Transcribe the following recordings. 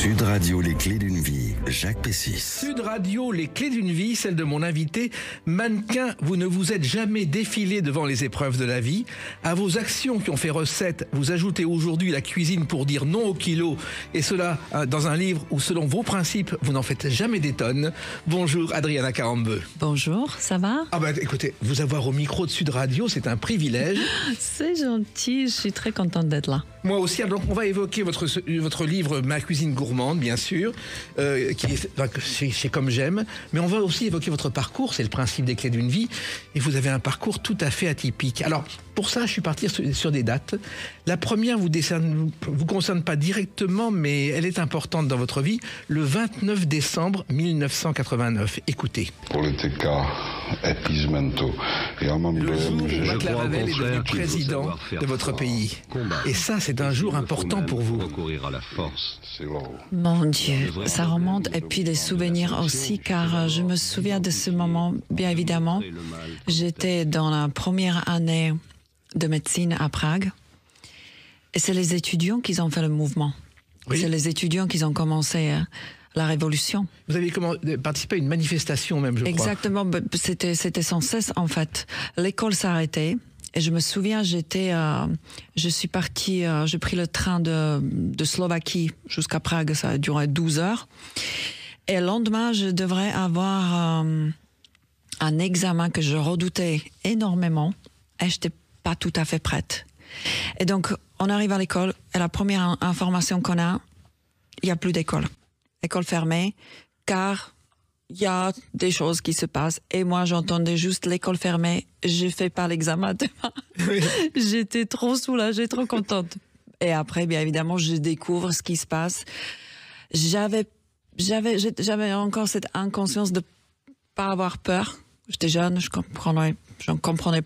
Sud Radio, les clés d'une vie, Jacques Pessis. Sud Radio, les clés d'une vie, celle de mon invité. Mannequin, vous ne vous êtes jamais défilé devant les épreuves de la vie. À vos actions qui ont fait recette, vous ajoutez aujourd'hui la cuisine pour dire non au kilo. Et cela dans un livre où, selon vos principes, vous n'en faites jamais des tonnes. Bonjour Adriana Carambeu. Bonjour, ça va? Ah bah écoutez, vous avoir au micro de Sud Radio, c'est un privilège. C'est gentil, je suis très contente d'être là. Moi aussi, donc on va évoquer votre livre Ma cuisine gourmande, bien sûr, qui est chez Comme J'aime, mais on va aussi évoquer votre parcours, c'est le principe des clés d'une vie, et vous avez un parcours tout à fait atypique. Alors, pour ça, je suis parti sur des dates. La première vous concerne pas directement, mais elle est importante dans votre vie, le 29 décembre 1989. Écoutez. Politica et Pismento. Le jour où Václav Havel est devenu président de votre pays. Et ça, c'est un jour important pour vous. Mon Dieu, ça remonte, et puis des souvenirs aussi, car je me souviens de ce moment, bien évidemment. J'étais dans la première année de médecine à Prague, et c'est les étudiants qui ont fait le mouvement. Oui. C'est les étudiants qui ont commencé la révolution. Vous avez participé à une manifestation même, je crois. Exactement, c'était sans cesse en fait. L'école s'arrêtait. Et je me souviens, je suis partie, j'ai pris le train de Slovaquie jusqu'à Prague, ça a duré 12 heures. Et le lendemain, je devrais avoir un examen que je redoutais énormément, et je n'étais pas tout à fait prête. Et donc, on arrive à l'école, et la première information qu'on a, il n'y a plus d'école. École fermée, car il y a des choses qui se passent, et moi j'entendais juste l'école fermée, je fais pas l'examen demain. Oui. J'étais trop soulagée, trop contente. Et après, bien évidemment, je découvre ce qui se passe. J'avais encore cette inconscience de pas avoir peur. J'étais jeune, je comprenais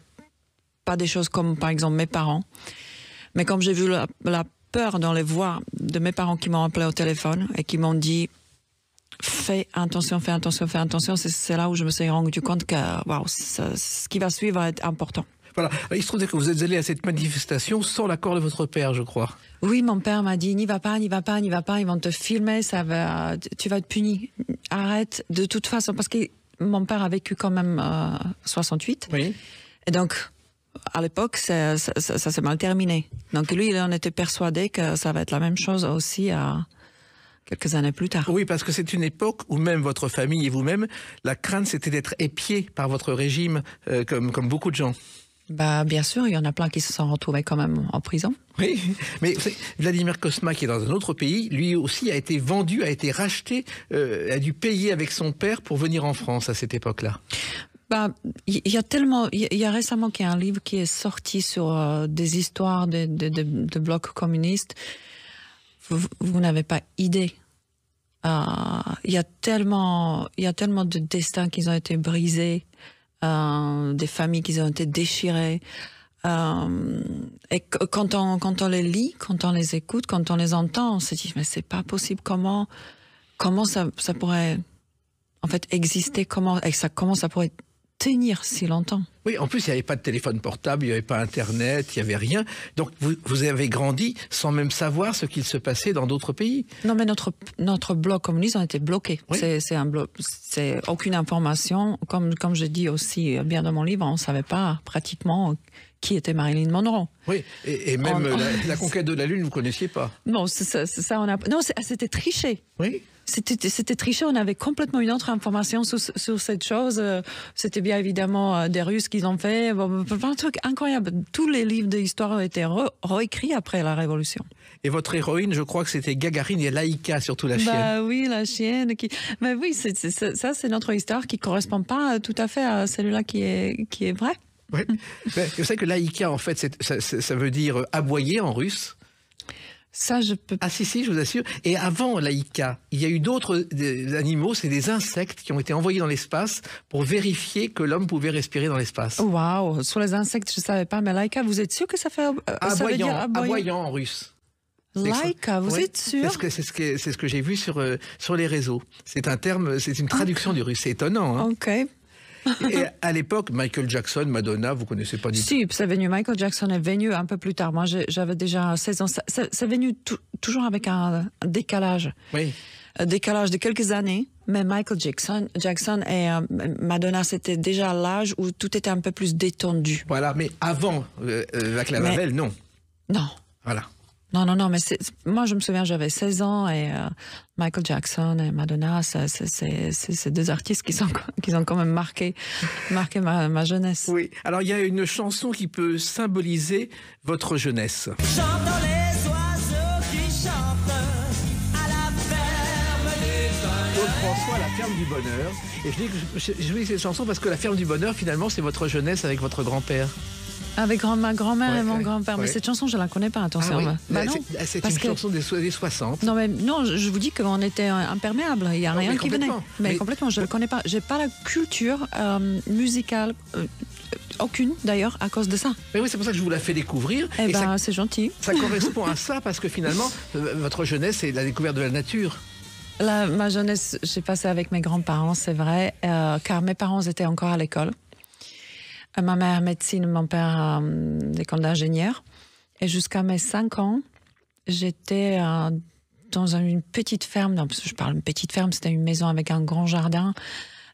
pas des choses comme par exemple mes parents. Mais comme j'ai vu la peur dans les voix de mes parents qui m'ont appelé au téléphone et qui m'ont dit fais attention, c'est là où je me suis rendu compte que ce qui va suivre va être important. Voilà, il se trouve que vous êtes allé à cette manifestation sans l'accord de votre père, je crois. Oui, mon père m'a dit n'y va pas, ils vont te filmer, tu vas être puni. Arrête, de toute façon, parce que mon père a vécu quand même 68. Oui. Et donc, à l'époque, ça s'est mal terminé. Donc lui, il en était persuadé que ça va être la même chose aussi quelques années plus tard. Oui, parce que c'est une époque où même votre famille et vous-même, la crainte c'était d'être épié par votre régime, comme beaucoup de gens. Bah, bien sûr, il y en a plein qui se sont retrouvés quand même en prison. Oui, mais Vladimir Kosma, qui est dans un autre pays, lui aussi a été vendu, a été racheté, a dû payer avec son père pour venir en France à cette époque-là. Bah, il y a récemment qu'il y a un livre qui est sorti sur des histoires de blocs communistes. Vous n'avez pas idée. Il y a tellement de destins qui ont été brisés, des familles qui ont été déchirées. Et quand on les lit, quand on les écoute, quand on les entend, on se dit mais c'est pas possible. Comment ça pourrait en fait exister? Comment ça pourrait tenir si longtemps? Oui, en plus, il n'y avait pas de téléphone portable, il n'y avait pas Internet, il n'y avait rien. Donc, vous avez grandi sans même savoir ce qu'il se passait dans d'autres pays. Non, mais notre bloc communiste a été bloqué. Oui. C'est aucune information. Comme je dis aussi bien dans mon livre, on ne savait pas pratiquement qui était Marilyn Monroe. Oui, et même la conquête de la Lune, vous ne connaissiez pas. Non, c'était triché. Oui. C'était triché, on avait complètement une autre information sur cette chose. C'était bien évidemment des Russes qui ont fait un truc incroyable. Tous les livres d'histoire ont été réécrits après la Révolution. Et votre héroïne, je crois que c'était Gagarine et Laïka, surtout la chienne. Bah oui, la chienne. Mais oui, ça c'est notre histoire qui ne correspond pas tout à fait à celle-là qui est vraie. Oui. Vous savez que Laïka, en fait, ça veut dire aboyer en russe. Ça, je peux... Ah si, je vous assure. Et avant Laïka, il y a eu d'autres animaux, c'est des insectes qui ont été envoyés dans l'espace pour vérifier que l'homme pouvait respirer dans l'espace. Waouh, sur les insectes, je ne savais pas, mais Laïka, vous êtes sûr que ça fait... aboyant en russe. Laïka, vous êtes sûr? C'est ce que j'ai vu sur les réseaux. C'est un terme, c'est une traduction du russe, c'est étonnant. Hein. Ok. Et à l'époque, Michael Jackson, Madonna, vous connaissez pas du tout? Si, c'est venu. Michael Jackson est venu un peu plus tard. Moi, j'avais déjà 16 ans. C'est venu toujours avec un décalage. Oui. Décalage de quelques années. Mais Michael Jackson et Madonna, c'était déjà l'âge où tout était un peu plus détendu. Voilà, mais avant Václav Havel, non. Non. Voilà. Non, mais moi je me souviens, j'avais 16 ans et Michael Jackson et Madonna, c'est deux artistes qui ont quand même marqué ma jeunesse. Oui, alors il y a une chanson qui peut symboliser votre jeunesse. J'entends les oiseaux qui chantent à la ferme du bonheur. Claude François, La ferme du bonheur. Et je dis que je lis cette chanson parce que La ferme du bonheur, finalement, c'est votre jeunesse avec votre grand-père. Avec ma grand-mère et mon grand-père. Ouais. Mais cette chanson, je la connais pas, attention. Ah, oui. Bah non, C'est parce une que- chanson des 60. Non, je vous dis qu'on était imperméable. Il n'y a Non, rien mais qui venait. complètement. Mais Mais- complètement, je ne le connais pas. J'ai pas la culture musicale, aucune d'ailleurs, à cause de ça. Mais oui, c'est pour ça que je vous la fais découvrir. Eh Et ben, c'est gentil. ça correspond à ça parce que finalement, votre jeunesse, c'est la découverte de la nature. Ma jeunesse, j'ai passé avec mes grands-parents, c'est vrai, car mes parents étaient encore à l'école. Ma mère médecine, mon père l'école d'ingénieur. Et jusqu'à mes 5 ans, j'étais dans une petite ferme. Non, je parle d'une petite ferme, c'était une maison avec un grand jardin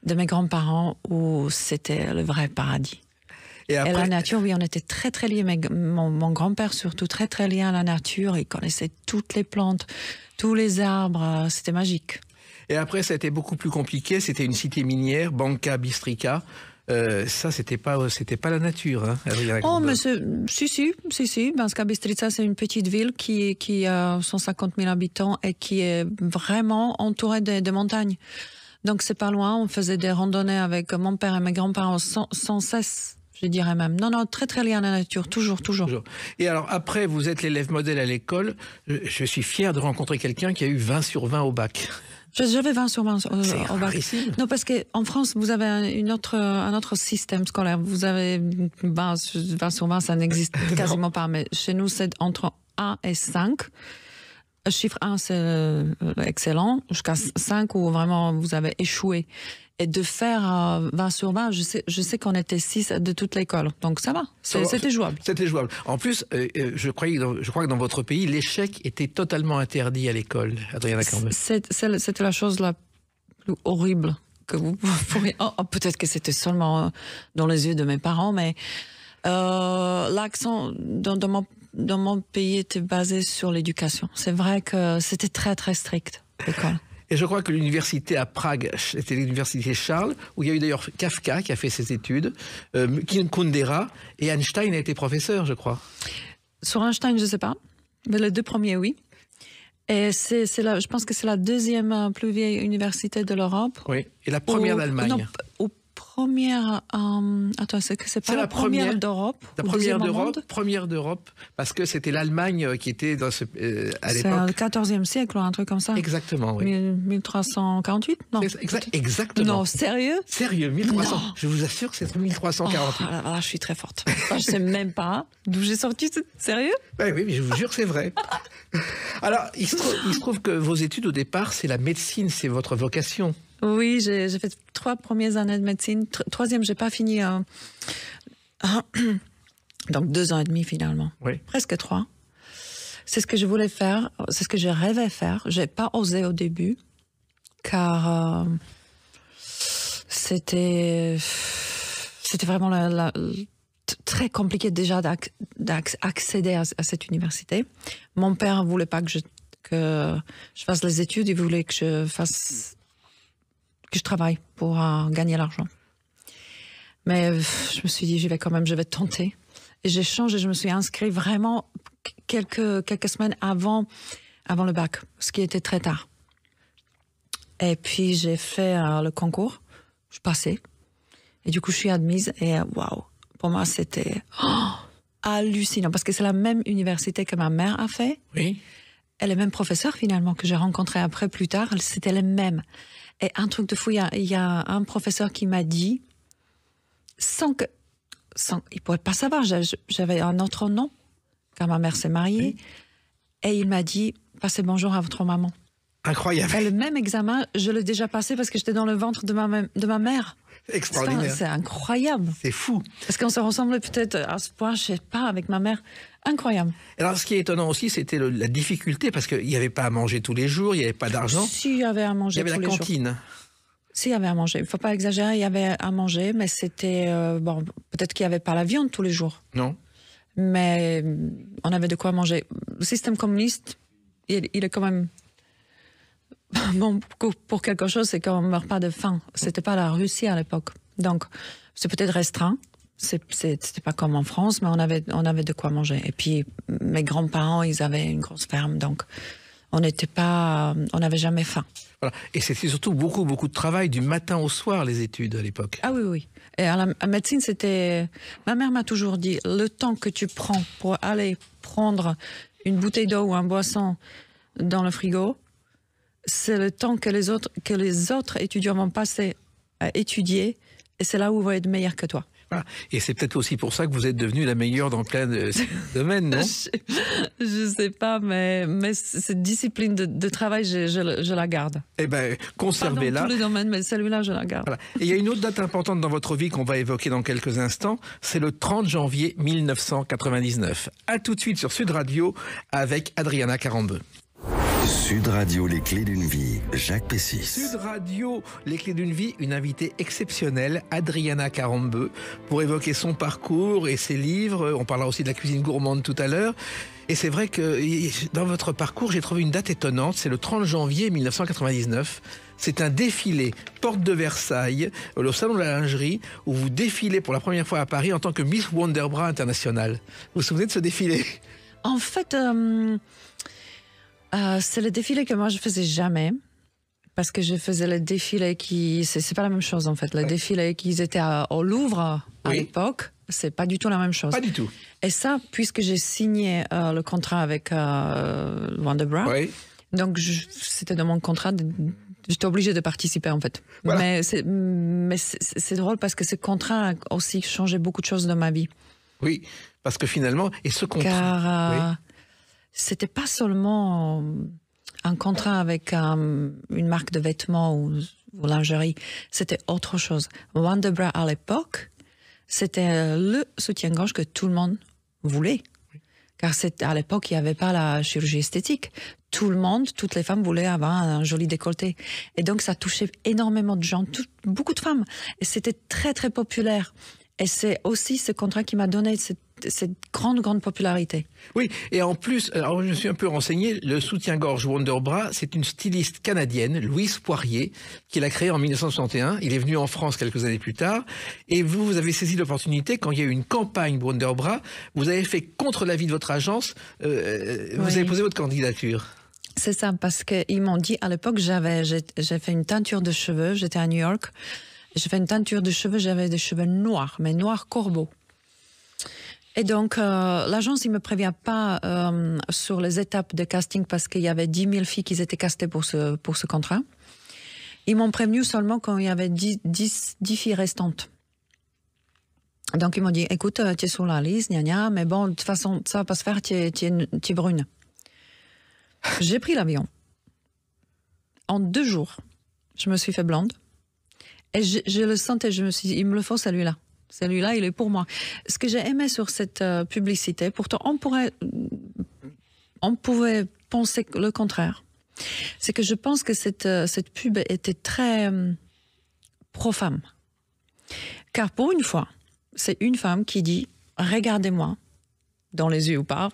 de mes grands-parents où c'était le vrai paradis. Et Et la après, nature, oui, on était très, très liés. Mon grand-père, surtout, très, très lié à la nature. Il connaissait toutes les plantes, tous les arbres. C'était magique. ça a été beaucoup plus compliqué. C'était une cité minière, Banca Bistrica. Ça, c'était pas la nature. Hein, Oh, mais si. Banska Bystrica, c'est une petite ville qui a 150 000 habitants et qui est vraiment entourée de montagnes. Donc, c'est pas loin. On faisait des randonnées avec mon père et mes grands-parents sans cesse, je dirais même. Non, très, très lié à la nature. Toujours. Et alors, après, vous êtes l'élève modèle à l'école. Je suis fier de rencontrer quelqu'un qui a eu 20 sur 20 au bac. J'avais 20 sur 20 C'est au bac. rarissime. Non, parce qu'en France, vous avez un autre système scolaire. Vous avez 20 sur 20, ça n'existe quasiment pas. Mais chez nous, c'est entre 1 et 5. Chiffre 1, c'est excellent. Jusqu'à 5, où vraiment vous avez échoué. Et de faire 20 sur 20, je sais qu'on était 6 de toute l'école. Donc ça va, c'était jouable. C'était jouable. En plus, je crois que dans votre pays, l'échec était totalement interdit à l'école. Adriana Carmen. C'était la chose la plus horrible que vous pourriez... peut-être que c'était seulement dans les yeux de mes parents, mais l'accent dans mon pays était basé sur l'éducation. C'est vrai que c'était très, très strict, l'école. Et je crois que l'université à Prague, c'était l'université Charles, où il y a eu d'ailleurs Kafka qui a fait ses études, Kundera, et Einstein a été professeur, je crois. Sur Einstein, je ne sais pas, mais les deux premiers, oui. Et je pense que c'est la deuxième plus vieille université de l'Europe. Oui. Et la première d'Allemagne. Non, première... attends, c'est pas la première d'Europe? La première d'Europe, parce que c'était l'Allemagne qui était à C'est au l'époque. XIVe siècle, un truc comme ça. Exactement, oui. 1348? Non. Exactement. Non, sérieux? Sérieux, 1300. Non. Je vous assure que c'est 1348. Là, je suis très forte. Je sais même pas d'où j'ai sorti. Sérieux? Oui, mais je vous jure que c'est vrai. Alors, il se trouve que vos études au départ, c'est la médecine, c'est votre vocation. Oui, j'ai fait 3 premières années de médecine. Troisième, j'ai pas fini. Donc 2 ans et demi finalement. Oui. Presque 3. C'est ce que je voulais faire, c'est ce que je rêvais faire. J'ai pas osé au début, car c'était vraiment très compliqué déjà d'accéder à cette université. Mon père voulait pas que je fasse les études, il voulait que je travaille pour gagner l'argent. Mais je me suis dit, je vais tenter. Et j'ai changé, je me suis inscrite vraiment quelques semaines avant le bac, ce qui était très tard. Et puis j'ai fait le concours, je passais. Et du coup, je suis admise et waouh, pour moi, c'était hallucinant. Parce que c'est la même université que ma mère a fait. Oui. Et les mêmes professeurs, finalement, que j'ai rencontrés après, plus tard, c'était les mêmes. Et un truc de fou, il y a un professeur qui m'a dit, il pouvait pas savoir, j'avais un autre nom, car ma mère s'est mariée, oui. et il m'a dit, passez bonjour à votre maman. Incroyable. Et le même examen, je l'ai déjà passé parce que j'étais dans le ventre de ma mère. Extraordinaire. C'est incroyable. C'est fou. Parce qu'on se ressemble peut-être à ce point, je sais pas, avec ma mère. Incroyable. Alors, ce qui est étonnant aussi, c'était la difficulté, parce qu'il n'y avait pas à manger tous les jours, il n'y avait pas d'argent. Si, il y avait à manger Il y avait tous la les cantine. jours. Si, il y avait à manger. Il ne faut pas exagérer, il y avait à manger, mais c'était... bon, peut-être qu'il n'y avait pas la viande tous les jours. Non. Mais on avait de quoi manger. Le système communiste, il est quand même... Bon, pour quelque chose, c'est qu'on ne meurt pas de faim. C'était pas la Russie à l'époque. Donc, c'est peut-être restreint. C'était pas comme en France, mais on avait de quoi manger. Et puis, mes grands-parents, ils avaient une grosse ferme, donc on n'avait jamais faim. Voilà. Et c'était surtout beaucoup de travail, du matin au soir, les études à l'époque. Ah oui, oui. Et à médecine, c'était... Ma mère m'a toujours dit, le temps que tu prends pour aller prendre une bouteille d'eau ou un boisson dans le frigo, c'est le temps que les autres étudiants vont passer à étudier, et c'est là où ils vont être meilleurs que toi. Voilà. Et c'est peut-être aussi pour ça que vous êtes devenue la meilleure dans plein de domaines, non? Je sais pas, mais cette discipline de travail, je la garde. Eh bien, conservez-la. Pas dans tous les domaines, mais celui-là, je la garde. Voilà. Et il y a une autre date importante dans votre vie qu'on va évoquer dans quelques instants, c'est le 30 janvier 1999. À tout de suite sur Sud Radio avec Adriana Carambeu. Sud Radio, les clés d'une vie, Jacques Pessis. Sud Radio, les clés d'une vie, une invitée exceptionnelle, Adriana Carambeu, pour évoquer son parcours et ses livres. On parlera aussi de la cuisine gourmande tout à l'heure. Et c'est vrai que dans votre parcours, j'ai trouvé une date étonnante, c'est le 30 janvier 1999. C'est un défilé, porte de Versailles, au salon de la lingerie, où vous défilez pour la première fois à Paris en tant que Miss Wonderbra internationale. Vous vous souvenez de ce défilé? En fait... c'est le défilé que moi je faisais jamais, parce que je faisais le défilé qui... C'est pas la même chose en fait. Le défilé qu'ils étaient au Louvre à l'époque, c'est pas du tout la même chose. Pas du tout. Et ça, puisque j'ai signé le contrat avec Wonderbra, donc c'était dans mon contrat, j'étais obligée de participer en fait. Voilà. Mais c'est drôle parce que ce contrat a aussi changé beaucoup de choses dans ma vie. Oui, parce que finalement, et ce contrat... Car... C'était pas seulement un contrat avec une marque de vêtements ou lingerie, c'était autre chose. Wonderbra à l'époque, c'était le soutien-gorge que tout le monde voulait. Car à l'époque, il n'y avait pas la chirurgie esthétique. Tout le monde, toutes les femmes voulaient avoir un joli décolleté. Et donc, ça touchait énormément de gens, beaucoup de femmes. Et c'était très, très populaire. Et c'est aussi ce contrat qui m'a donné cette grande popularité. Oui, et en plus, alors je me suis un peu renseigné, le soutien-gorge Wonderbra, c'est une styliste canadienne, Louise Poirier, qui l'a créé en 1961. Il est venu en France quelques années plus tard. Et vous avez saisi l'opportunité, quand il y a eu une campagne Wonderbra, vous avez fait contre l'avis de votre agence, vous avez posé votre candidature. C'est ça, parce qu'ils m'ont dit, à l'époque, j'ai fait une teinture de cheveux, j'étais à New York, j'ai fait une teinture de cheveux, j'avais des cheveux noirs, mais noirs corbeaux. Et donc, l'agence, il ne me prévient pas sur les étapes de casting parce qu'il y avait 10 000 filles qui étaient castées pour ce contrat. Ils m'ont prévenu seulement quand il y avait 10 filles restantes. Donc, ils m'ont dit, écoute, tu es sur la liste, mais bon, de toute façon, ça va pas se faire, tu es brune. J'ai pris l'avion. En 2 jours, je me suis fait blonde. Et je le sentais, je me suis dit, il me le faut celui-là. Celui-là, il est pour moi. Ce que j'ai aimé sur cette publicité, pourtant on pouvait penser le contraire. C'est que je pense que cette pub était très pro-femme. Car pour une fois, c'est une femme qui dit « Regardez-moi, dans les yeux ou pas,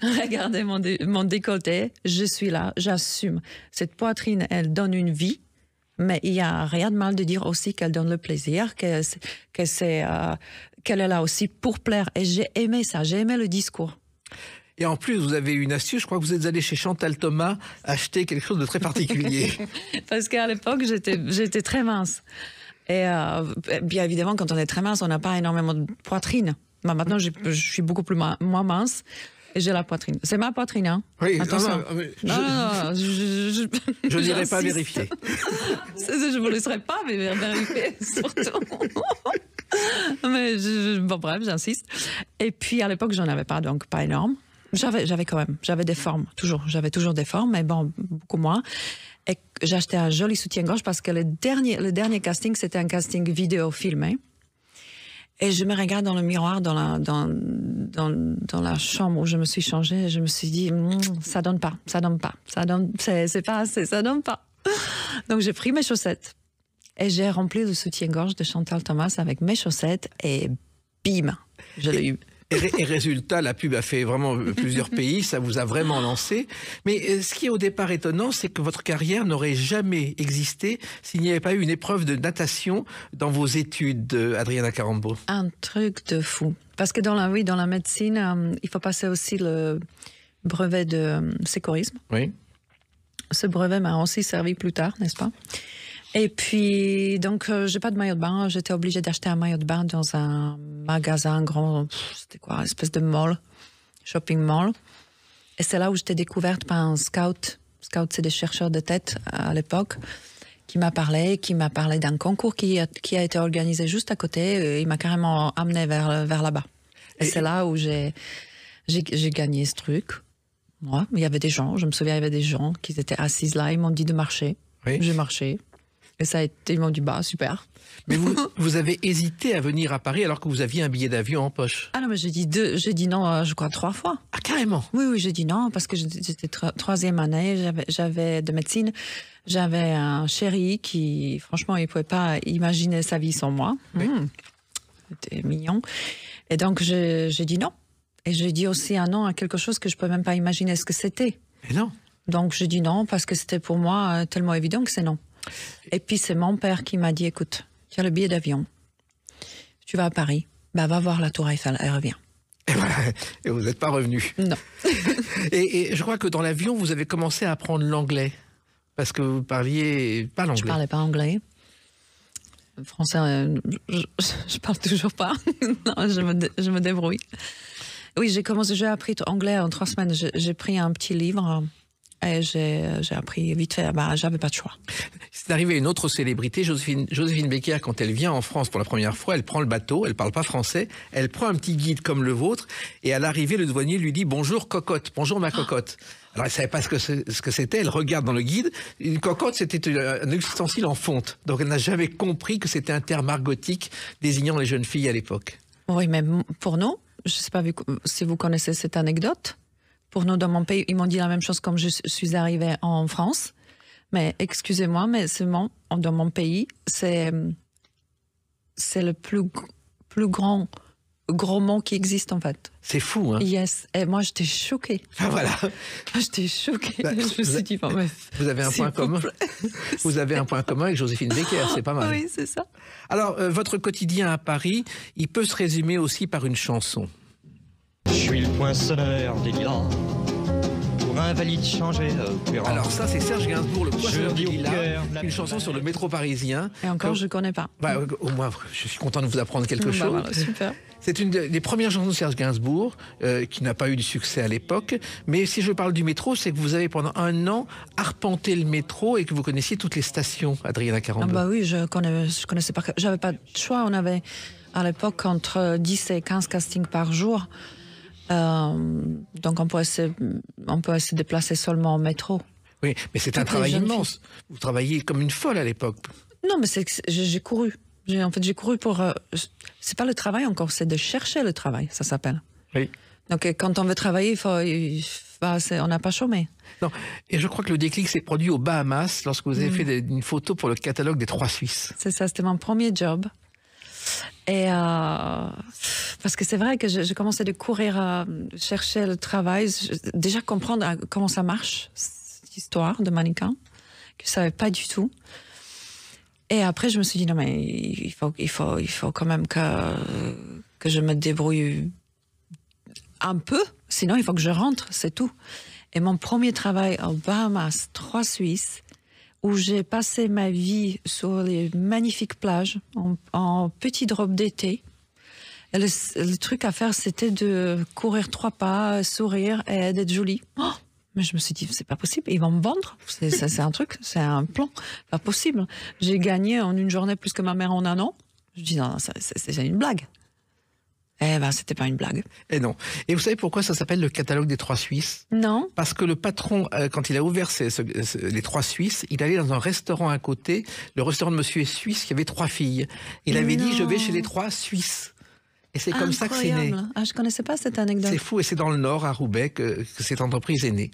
regardez mon décolleté, je suis là, j'assume. Cette poitrine, elle donne une vie. » Mais il n'y a rien de mal de dire aussi qu'elle donne le plaisir, qu'elle est là aussi pour plaire. Et j'ai aimé ça, j'ai aimé le discours. Et en plus, vous avez une astuce, je crois que vous êtes allé chez Chantal Thomas acheter quelque chose de très particulier. Parce qu'à l'époque, j'étais très mince. Et bien évidemment, quand on est très mince, on n'a pas énormément de poitrine. Mais maintenant, je suis beaucoup moins mince. Et j'ai la poitrine. C'est ma poitrine, hein? Oui, attention. Je n'irai pas vérifier. Je ne vous laisserai pas vérifier, surtout. Mais bon, bref, j'insiste. Et puis, à l'époque, j'en avais pas, donc pas énorme. J'avais quand même, j'avais des formes, toujours. J'avais toujours des formes, mais bon, beaucoup moins. Et j'ai acheté un joli soutien-gorge parce que le dernier casting, c'était un casting vidéo filmé. Et je me regarde dans le miroir, dans la chambre où je me suis changée, et je me suis dit, ça donne pas, c'est pas assez, ça donne pas. Donc j'ai pris mes chaussettes et j'ai rempli le soutien-gorge de Chantal Thomas avec mes chaussettes et bim, je l'ai eu. Et résultat, la pub a fait vraiment plusieurs pays, ça vous a vraiment lancé. Mais ce qui est au départ étonnant, c'est que votre carrière n'aurait jamais existé s'il n'y avait pas eu une épreuve de natation dans vos études, Adriana Carambeau. Un truc de fou. Parce que dans la médecine, il faut passer aussi le brevet de sécurisme. Oui. Ce brevet m'a aussi servi plus tard, n'est-ce pas? Et puis, donc, j'ai pas de maillot de bain. J'étais obligée d'acheter un maillot de bain dans un magasin grand, c'était quoi, une espèce de mall, shopping mall. Et c'est là où j'étais découverte par un scout. Scout, c'est des chercheurs de tête à l'époque, qui m'a parlé d'un concours qui a été organisé juste à côté. Et il m'a carrément amené vers là-bas. Et c'est là où j'ai gagné ce truc. Moi, il y avait des gens, je me souviens, il y avait des gens qui étaient assis là, ils m'ont dit de marcher. Oui. J'ai marché. Et ça a été, ils m'ont dit, bah, super. Mais vous avez hésité à venir à Paris alors que vous aviez un billet d'avion en poche. Ah non, mais j'ai dit non, je crois 3 fois. Ah, carrément? Oui, j'ai dit non, parce que j'étais 3e année, j'avais de médecine, j'avais un chéri qui, franchement, il pouvait pas imaginer sa vie sans moi. Oui. C'était mignon. Et donc, j'ai dit non. Et j'ai dit aussi un non à quelque chose que je peux même pas imaginer ce que c'était. Mais non. Donc, j'ai dit non parce que c'était pour moi tellement évident que c'est non. Et puis c'est mon père qui m'a dit, écoute, tu as le billet d'avion, tu vas à Paris, bah va voir la Tour Eiffel et reviens. Et voilà, et vous n'êtes pas revenu. Non. et je crois que dans l'avion, vous avez commencé à apprendre l'anglais, parce que vous parliez pas l'anglais. Je parlais pas anglais. Français, je parle toujours pas. Non, je me débrouille. Oui, j'ai appris anglais en 3 semaines. J'ai pris un petit livre. Et j'ai appris vite fait, bah, j'avais pas de choix. C'est arrivé une autre célébrité, Joséphine Baker, quand elle vient en France pour la première fois, elle prend le bateau, elle parle pas français, elle prend un petit guide comme le vôtre, et à l'arrivée, le douanier lui dit « Bonjour cocotte, bonjour ma cocotte ». Alors elle savait pas ce que c'était, elle regarde dans le guide, une cocotte c'était un ustensile en fonte, donc elle n'a jamais compris que c'était un terme argotique désignant les jeunes filles à l'époque. Oui, mais pour nous, je sais pas si vous connaissez cette anecdote. Pour nous, dans mon pays, ils m'ont dit la même chose comme je suis arrivée en France. Mais excusez-moi, mais dans mon pays, c'est le plus gros mot qui existe, en fait. C'est fou, hein? Yes. Et moi, j'étais choquée. Ah, voilà. J'étais choquée. Je me suis dit, vous avez un point commun. Vous avez un point commun avec Joséphine Baker, c'est pas mal. Oui, c'est ça. Alors, votre quotidien à Paris, il peut se résumer aussi par une chanson. Je suis le poinçonneur des lilas, pour invalide changer opéra. Alors ça, c'est Serge Gainsbourg, le poinçonneur des lilas, une chanson sur le métro parisien. Et encore, je connais pas. Bah, au moins, je suis content de vous apprendre quelque chose. Voilà, super. C'est une des premières chansons de Serge Gainsbourg, qui n'a pas eu du succès à l'époque. Mais si je parle du métro, c'est que vous avez pendant 1 an arpenté le métro et que vous connaissiez toutes les stations, Adriana Carambeau. Ah bah oui, je connaissais pas. J'avais pas de choix. On avait à l'époque entre 10 et 15 castings par jour. Donc on peut se déplacer seulement en métro. Oui, mais c'est un travail immense. Vous travailliez comme une folle à l'époque. Non, mais j'ai couru. J'ai couru pour... c'est pas le travail encore, c'est de chercher le travail, ça s'appelle. Oui. Donc quand on veut travailler, on n'a pas chômé. Non, et je crois que le déclic s'est produit aux Bahamas lorsque vous avez fait une photo pour le catalogue des 3 Suisses. C'est ça, c'était mon premier job. Et parce que c'est vrai que je commençais de courir, chercher le travail, déjà comprendre comment ça marche, cette histoire de mannequin, que je savais pas du tout. Et après, je me suis dit, non, mais il faut quand même que je me débrouille un peu, sinon il faut que je rentre, c'est tout. Et mon premier travail aux Bahamas, 3 Suisses, où j'ai passé ma vie sur les magnifiques plages, en petite robe d'été. Et le truc à faire, c'était de courir 3 pas, sourire et d'être jolie. Oh, mais je me suis dit, c'est pas possible, ils vont me vendre. C'est un truc, c'est un plan, pas possible. J'ai gagné en une journée plus que ma mère en 1 an. Je dis, non, c'est une blague. Eh ben, c'était pas une blague. Et non. Et vous savez pourquoi ça s'appelle le catalogue des 3 Suisses? Non. Parce que le patron, quand il a ouvert les 3 Suisses, il allait dans un restaurant à côté, le restaurant de Monsieur Suisse, qui avait 3 filles. Il avait dit, je vais chez les 3 Suisses. Et c'est comme ça que c'est né. Ah, je connaissais pas cette anecdote. C'est fou, et c'est dans le Nord, à Roubaix, que cette entreprise est née.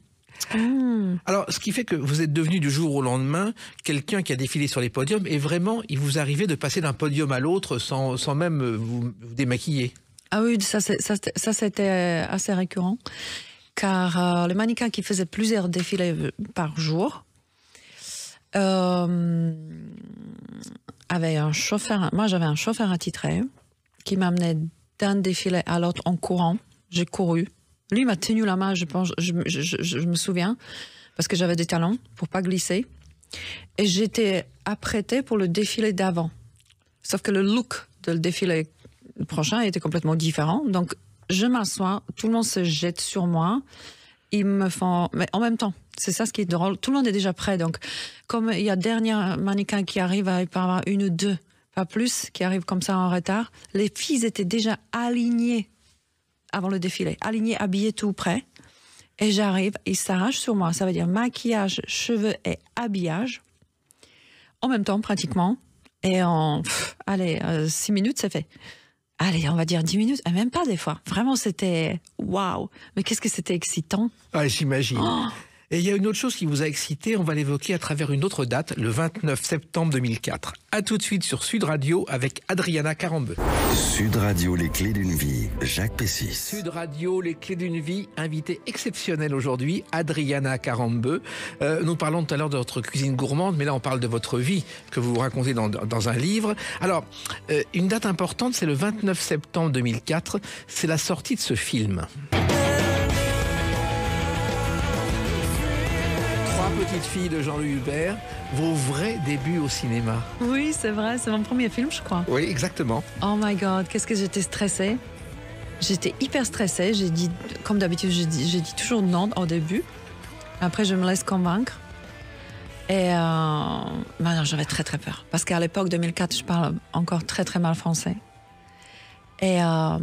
Alors, ce qui fait que vous êtes devenu du jour au lendemain quelqu'un qui a défilé sur les podiums, et vraiment, il vous arrivait de passer d'un podium à l'autre sans même vous démaquiller. Ah oui, ça c'était assez récurrent, car les mannequins qui faisaient plusieurs défilés par jour avaient un chauffeur. Moi, j'avais un chauffeur attitré qui m'amenait d'un défilé à l'autre en courant. J'ai couru. Lui m'a tenu la main, je pense, je me souviens, parce que j'avais des talons pour pas glisser. Et j'étais apprêtée pour le défilé d'avant. Sauf que le look de le défilé prochain était complètement différent. Donc, je m'assois, tout le monde se jette sur moi. Ils me font... Mais en même temps, c'est ça ce qui est drôle. Tout le monde est déjà prêt. Donc, comme il y a dernier mannequin qui arrive, il peut y avoir 1 ou 2, pas plus, qui arrivent comme ça en retard. Les filles étaient déjà alignées avant le défilé, alignées, habillées, tout prêt. Et j'arrive, ils s'arrachent sur moi. Ça veut dire maquillage, cheveux et habillage. En même temps, pratiquement. Et en 6 minutes, c'est fait. Allez, on va dire 10 minutes, et même pas des fois. Vraiment, c'était waouh. Mais qu'est-ce que c'était excitant. Ah, j'imagine. Et il y a une autre chose qui vous a excité, on va l'évoquer à travers une autre date, le 29 septembre 2004. À tout de suite sur Sud Radio avec Adriana Carambeu. Sud Radio, les clés d'une vie, Jacques Pessis. Sud Radio, les clés d'une vie, invité exceptionnel aujourd'hui, Adriana Carambeu. Nous parlons tout à l'heure de votre cuisine gourmande, mais là on parle de votre vie que vous racontez dans un livre. Alors, une date importante, c'est le 29 septembre 2004, c'est la sortie de ce film. Petite fille de Jean-Louis Hubert, vos vrais débuts au cinéma. Oui, c'est vrai, c'est mon premier film, je crois. Oui, exactement. Oh my God, qu'est-ce que j'étais stressée. J'étais hyper stressée. J'ai dit, comme d'habitude, j'ai dit toujours non au début. Après, je me laisse convaincre. Et maintenant, j'avais très très peur. Parce qu'à l'époque, 2004, je parle encore très très mal français. Et à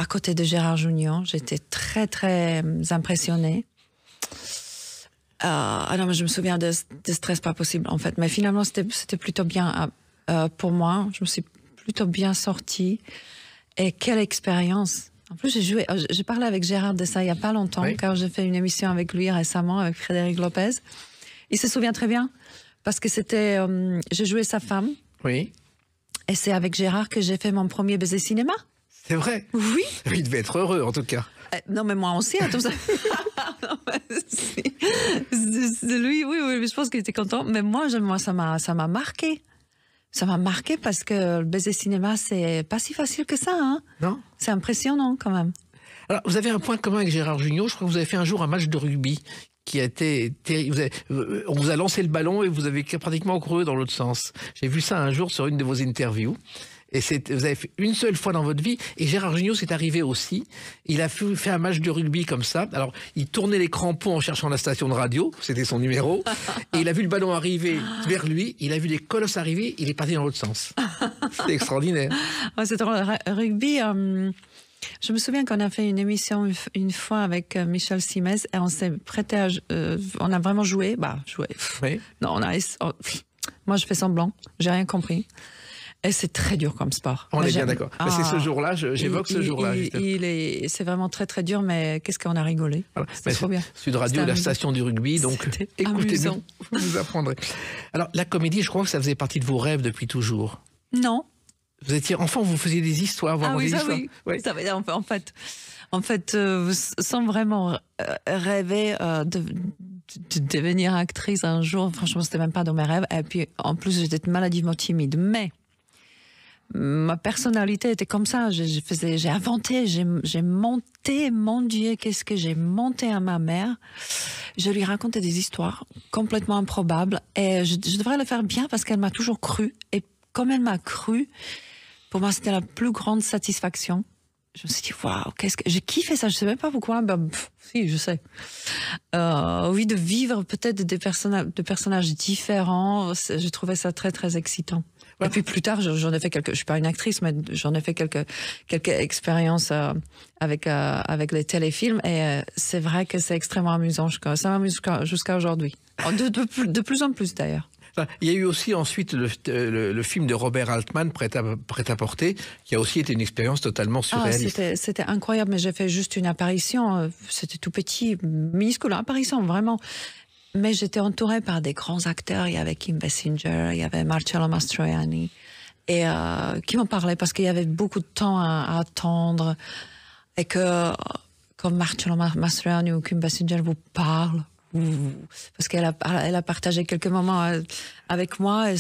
côté de Gérard Jugnot, j'étais très très impressionnée. Alors, je me souviens de stress pas possible, en fait. Mais finalement, c'était plutôt bien pour moi. Je me suis plutôt bien sortie. Et quelle expérience! En plus, j'ai parlé avec Gérard de ça il n'y a pas longtemps, oui. Car j'ai fait une émission avec lui récemment, avec Frédéric Lopez. Il se souvient très bien, parce que c'était... j'ai joué sa femme. Oui. Et c'est avec Gérard que j'ai fait mon premier baiser cinéma. C'est vrai? Oui. Il devait être heureux, en tout cas. Non, mais moi aussi, tout ça. Lui, oui, je pense qu'il était content. Mais moi, ça m'a marqué. Ça m'a marqué parce que le baiser cinéma, c'est pas si facile que ça. Hein. Non. C'est impressionnant, quand même. Alors, vous avez un point commun avec Gérard Jugnot. Je crois que vous avez fait un jour un match de rugby qui a été terrible. On vous a lancé le ballon et vous avez pratiquement couru dans l'autre sens. J'ai vu ça un jour sur une de vos interviews. Et vous avez fait une seule fois dans votre vie. Et Gérard Jugnot, c'est arrivé aussi. Il a fait un match de rugby comme ça. Alors, il tournait les crampons en cherchant la station de radio. C'était son numéro. Et il a vu le ballon arriver vers lui. Il a vu les colosses arriver. Il est parti dans l'autre sens. C'était extraordinaire. Ouais, c'est drôle. Rugby, je me souviens qu'on a fait une émission une fois avec Michel Simès. Et on s'est prêté à... on a vraiment joué. Oui. Non, moi, je fais semblant. J'ai rien compris. Et c'est très dur comme sport. On est bien d'accord. C'est ce jour-là, j'évoque ce jour-là. C'est vraiment très très dur, mais qu'est-ce qu'on a rigolé. Voilà. C'est trop bien. Sud Radio, la station du rugby, donc écoutez-nous, vous apprendrez. Alors, la comédie, je crois que ça faisait partie de vos rêves depuis toujours. Non. Vous étiez enfant, vous faisiez des histoires, vous des histoires. Oui. Ça veut dire, en fait, sans vraiment rêver de devenir actrice un jour, franchement, c'était même pas dans mes rêves. Et puis, en plus, j'étais maladivement timide. Mais ma personnalité était comme ça. J'ai inventé, j'ai monté, mon Dieu, qu'est-ce que j'ai monté à ma mère. Je lui racontais des histoires complètement improbables. Et je devrais le faire bien parce qu'elle m'a toujours cru. Et comme elle m'a cru, pour moi, c'était la plus grande satisfaction. Je me suis dit, waouh, j'ai kiffé ça, je sais même pas pourquoi, si, je sais. Oui, de vivre peut-être des personnages différents, je trouvais ça très, très excitant. Et puis plus tard, j'en ai fait quelques. Je suis pas une actrice, mais j'en ai fait quelques expériences avec les téléfilms. Et c'est vrai que c'est extrêmement amusant. Ça m'amuse jusqu'à aujourd'hui. De plus en plus d'ailleurs. Il y a eu aussi ensuite le film de Robert Altman, Prêt à porter, qui a aussi été une expérience totalement surréaliste. C'était incroyable, mais j'ai fait juste une apparition. C'était tout petit, minuscule apparition, vraiment. Mais j'étais entourée par des grands acteurs. Il y avait Kim Basinger, il y avait Marcello Mastroianni, et qui m'en parlaient parce qu'il y avait beaucoup de temps à attendre. Et que comme Marcello Mastroianni ou Kim Basinger vous parlent, parce qu'elle a partagé quelques moments avec moi, et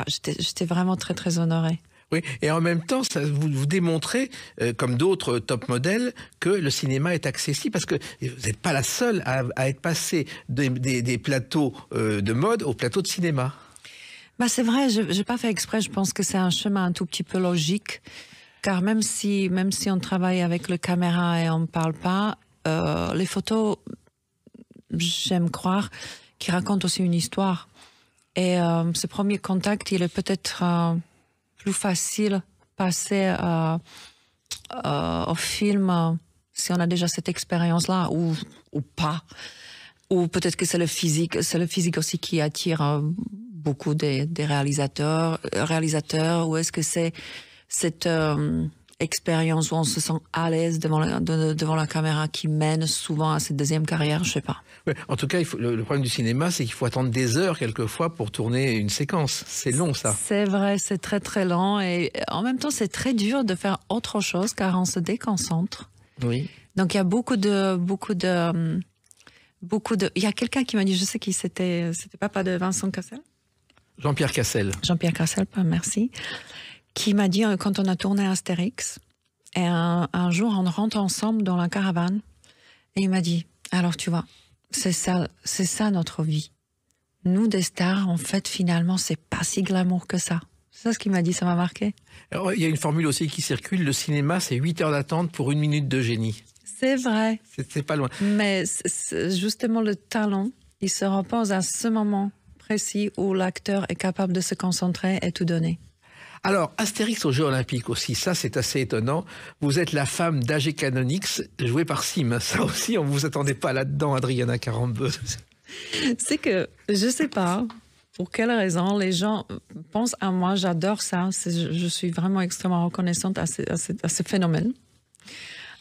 j'étais vraiment très très honorée. Oui, et en même temps, ça vous démontrez, comme d'autres top modèles, que le cinéma est accessible, parce que vous n'êtes pas la seule à être passée des plateaux de mode aux plateaux de cinéma. Bah c'est vrai, je n'ai pas fait exprès, je pense que c'est un chemin un tout petit peu logique, car même si on travaille avec le caméra et on ne parle pas, les photos, j'aime croire, qu'ils racontent aussi une histoire. Et ce premier contact, il est peut-être plus facile passer au film si on a déjà cette expérience-là ou pas. Ou peut-être que c'est le physique aussi qui attire beaucoup des réalisateurs. Ou est-ce que c'est cette expérience où on se sent à l'aise devant la caméra qui mène souvent à cette deuxième carrière, je sais pas. Ouais, en tout cas, le problème du cinéma, c'est qu'il faut attendre des heures quelquefois pour tourner une séquence. C'est long, ça. C'est vrai, c'est très très long, et en même temps, c'est très dur de faire autre chose car on se déconcentre. Oui. Donc il y a beaucoup de. Il y a quelqu'un qui m'a dit, je sais qui c'était papa de Vincent Cassel. Jean-Pierre Cassel. Jean-Pierre Cassel, merci. Qui m'a dit, quand on a tourné Astérix, et un jour on rentre ensemble dans la caravane, et il m'a dit, alors tu vois, c'est ça notre vie. Nous des stars, en fait, finalement, c'est pas si glamour que ça. C'est ça ce qu'il m'a dit, ça m'a marqué. Alors, il y a une formule aussi qui circule, le cinéma, c'est 8 heures d'attente pour 1 minute de génie. C'est vrai. C'est pas loin. Mais justement, le talent, il se repose à ce moment précis où l'acteur est capable de se concentrer et tout donner. Alors, Astérix aux Jeux Olympiques aussi, ça c'est assez étonnant. Vous êtes la femme d'A.G. Canonix, jouée par Sim. Ça aussi, on ne vous attendait pas là-dedans, Adriana Carambeu. C'est que, je sais pas pour quelle raison, les gens pensent à moi, j'adore ça. Je suis vraiment extrêmement reconnaissante à ce phénomène.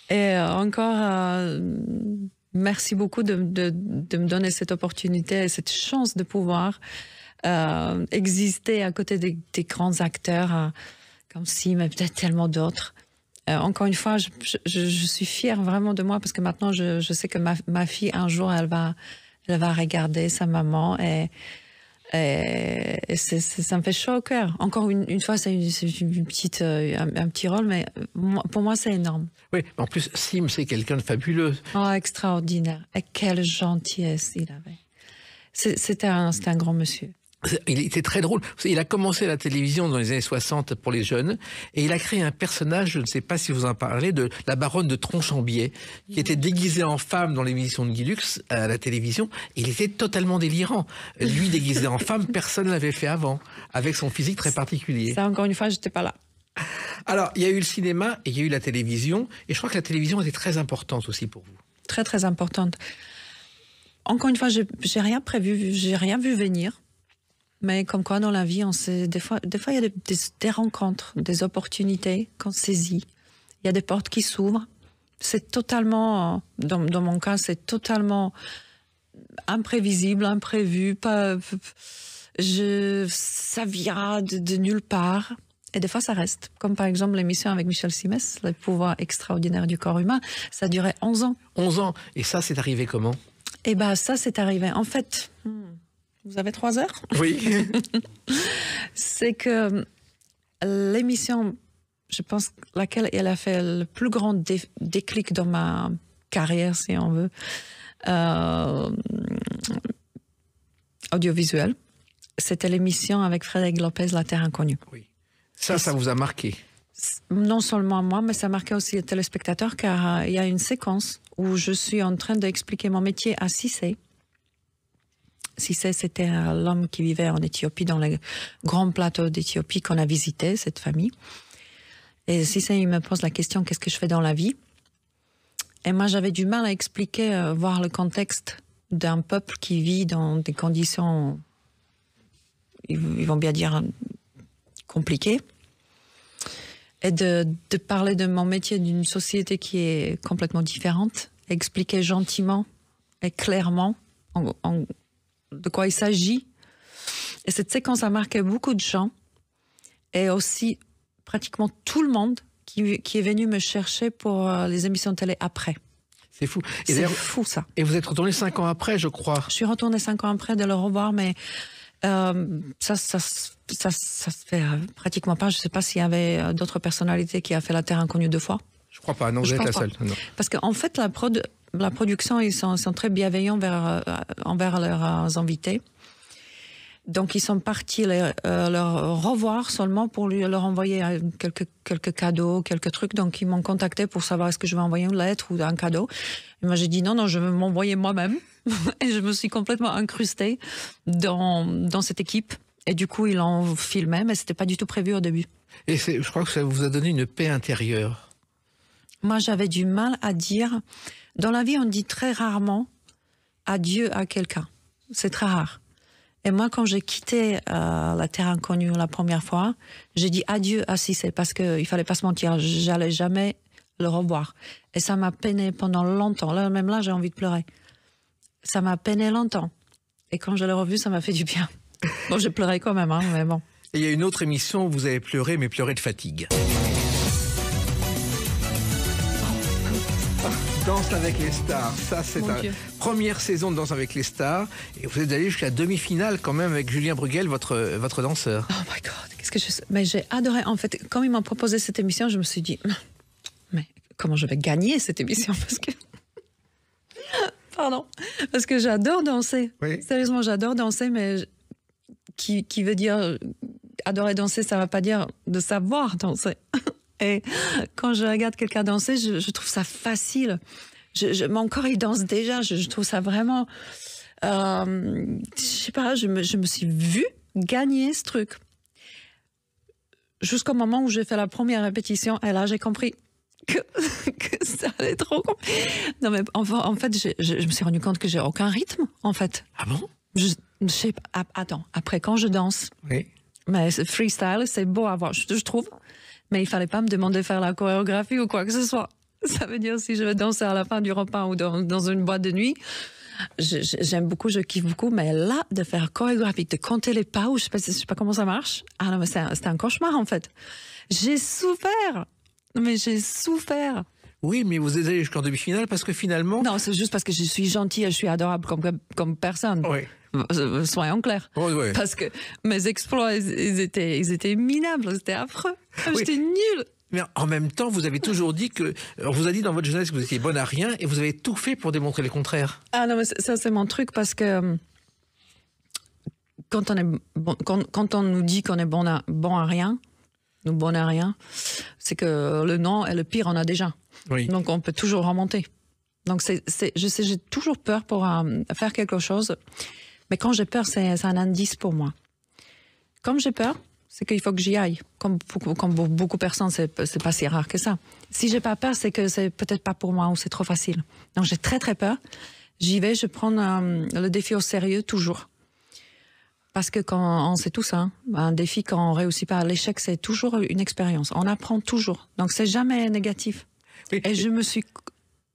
Et encore, merci beaucoup de me donner cette opportunité et cette chance de pouvoir exister à côté des grands acteurs comme Sim, mais peut-être tellement d'autres. Encore une fois, je suis fière vraiment de moi parce que maintenant je sais que ma fille un jour elle va regarder sa maman et ça me fait chaud au cœur. Encore une fois, c'est une petite un petit rôle, mais pour moi c'est énorme. Oui, en plus Sim c'est quelqu'un de fabuleux. Oh, extraordinaire. Et quelle gentillesse il avait. C'était un grand monsieur. Il était très drôle. Il a commencé la télévision dans les années 60 pour les jeunes et il a créé un personnage, je ne sais pas si vous en parlez, de la baronne de Tronchambier qui était déguisée en femme dans l'émission de Guy Lux à la télévision. Il était totalement délirant. Lui déguisé en femme, personne ne l'avait fait avant, avec son physique très particulier. Ça, encore une fois, j'étais pas là. Alors, il y a eu le cinéma et il y a eu la télévision et je crois que la télévision était très importante aussi pour vous. Très, très importante. Encore une fois, j'ai rien prévu, j'ai rien vu venir. Mais comme quoi, dans la vie, des fois, il y a des rencontres, des opportunités qu'on saisit. Il y a des portes qui s'ouvrent. C'est totalement, dans mon cas, c'est totalement imprévisible, imprévu. Ça vient de nulle part. Et des fois, ça reste. Comme par exemple l'émission avec Michel Simès, Le pouvoir extraordinaire du corps humain. Ça a duré 11 ans. 11 ans. Et ça, c'est arrivé comment ? Eh bien, ça, c'est arrivé. En fait... Vous avez 3 heures ? Oui. C'est que l'émission, je pense, laquelle elle a fait le plus grand déclic dans ma carrière, si on veut, audiovisuelle, c'était l'émission avec Frédéric Lopez, La Terre Inconnue. Oui. Ça vous a marqué ? Non seulement moi, mais ça a marqué aussi les téléspectateurs, car il y a une séquence où je suis en train d'expliquer mon métier à Cissé. Cissé, c'était l'homme qui vivait en Éthiopie, dans les grands plateaux d'Éthiopie qu'on a visité, cette famille. Et Cissé, il me pose la question, qu'est-ce que je fais dans la vie? Et moi, j'avais du mal à expliquer, voir le contexte d'un peuple qui vit dans des conditions, ils vont bien dire, compliquées. Et de parler de mon métier d'une société qui est complètement différente, expliquer gentiment et clairement de quoi il s'agit. Et cette séquence a marqué beaucoup de gens et aussi pratiquement tout le monde qui est venu me chercher pour les émissions de télé après. C'est fou. C'est fou, ça. Et vous êtes retourné 5 ans après, je crois. Je suis retournée 5 ans après de le revoir, mais ça se fait pratiquement pas. Je ne sais pas s'il y avait d'autres personnalités qui a fait La Terre Inconnue 2 fois. Je crois pas, non, vous êtes la seule. Non. Parce qu'en fait, la production, ils sont très bienveillants envers leurs invités. Donc, ils sont partis leur revoir seulement pour leur envoyer quelques cadeaux, quelques trucs. Donc, ils m'ont contacté pour savoir est-ce que je vais envoyer une lettre ou un cadeau. Et moi, j'ai dit non, je vais m'envoyer moi-même. Et je me suis complètement incrustée dans cette équipe. Et du coup, ils l'ont filmé, mais c'était pas du tout prévu au début. Et je crois que ça vous a donné une paix intérieure. Moi, j'avais du mal à dire. Dans la vie, on dit très rarement adieu à quelqu'un. C'est très rare. Et moi, quand j'ai quitté La Terre Inconnue la première fois, j'ai dit adieu à Cissé parce qu'il fallait pas se mentir, j'allais jamais le revoir. Et ça m'a peiné pendant longtemps. Là, même là, j'ai envie de pleurer. Ça m'a peiné longtemps. Et quand je l'ai revu, ça m'a fait du bien. Bon, j'ai pleuré quand même, hein, mais bon. Et il y a une autre émission où vous avez pleuré, mais pleuré de fatigue. Danse avec les stars, ça c'est la première saison de Danse avec les stars. Et vous êtes allé jusqu'à la demi-finale quand même avec Julien Bruguel, votre danseur. Oh my God, qu'est-ce que mais j'ai adoré. En fait, quand ils m'ont proposé cette émission, je me suis dit, mais comment je vais gagner cette émission? Parce que... Pardon. Parce que j'adore danser. Oui. Sérieusement, j'adore danser, mais qui veut dire adorer danser, ça ne va pas dire de savoir danser. Et quand je regarde quelqu'un danser, je trouve ça facile. Mon corps, il danse déjà. Je trouve ça vraiment... je sais pas, je me suis vue gagner ce truc. Jusqu'au moment où j'ai fait la première répétition, et là, j'ai compris que ça allait trop compliqué. Non, mais en fait, je me suis rendu compte que j'ai aucun rythme, en fait. Ah bon? Je sais pas. Attends, après, quand je danse, oui. Mais freestyle, c'est beau à voir, je trouve. Mais il fallait pas me demander de faire la chorégraphie ou quoi que ce soit. Ça veut dire si je vais danser à la fin du repas ou dans une boîte de nuit, j'aime beaucoup, je kiffe beaucoup. Mais là, de faire chorégraphique, de compter les pas, ou je sais pas comment ça marche. Ah non, mais c'était un cauchemar en fait. J'ai souffert. Mais j'ai souffert. Oui, mais vous êtes allé jusqu'en demi-finale parce que finalement... Non, c'est juste parce que je suis gentille et je suis adorable comme personne. Oui. Soyons clairs. Oh, oui. Parce que mes exploits, ils étaient minables, c'était affreux. Oui. J'étais nulle. Mais en même temps, vous avez toujours dit que... On vous a dit dans votre jeunesse que vous étiez bonne à rien et vous avez tout fait pour démontrer le contraire. Ah non, mais ça c'est mon truc parce que quand on nous dit qu'on est bon à rien, nous bon à rien, c'est que le non et le pire on a déjà. Oui. Donc on peut toujours remonter. Donc je sais, j'ai toujours peur pour faire quelque chose. Mais quand j'ai peur, c'est un indice pour moi. Comme j'ai peur, c'est qu'il faut que j'y aille. Comme beaucoup de personnes, c'est pas si rare que ça. Si j'ai pas peur, c'est que c'est peut-être pas pour moi ou c'est trop facile. Donc j'ai très très peur. J'y vais, je prends le défi au sérieux toujours. Parce que quand on sait tout ça, un défi quand on réussit pas, l'échec c'est toujours une expérience. On apprend toujours. Donc c'est jamais négatif. Oui. Et je me suis